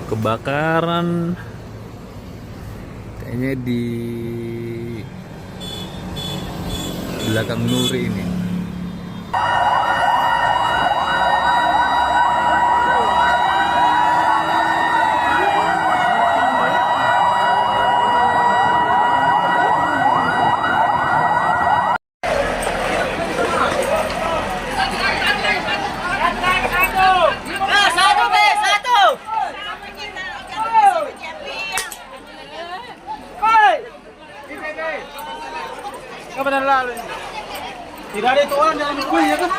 kebakaran kayaknya di belakang Nuri ini. Tidak ada itu orang dalam kuih ya kan?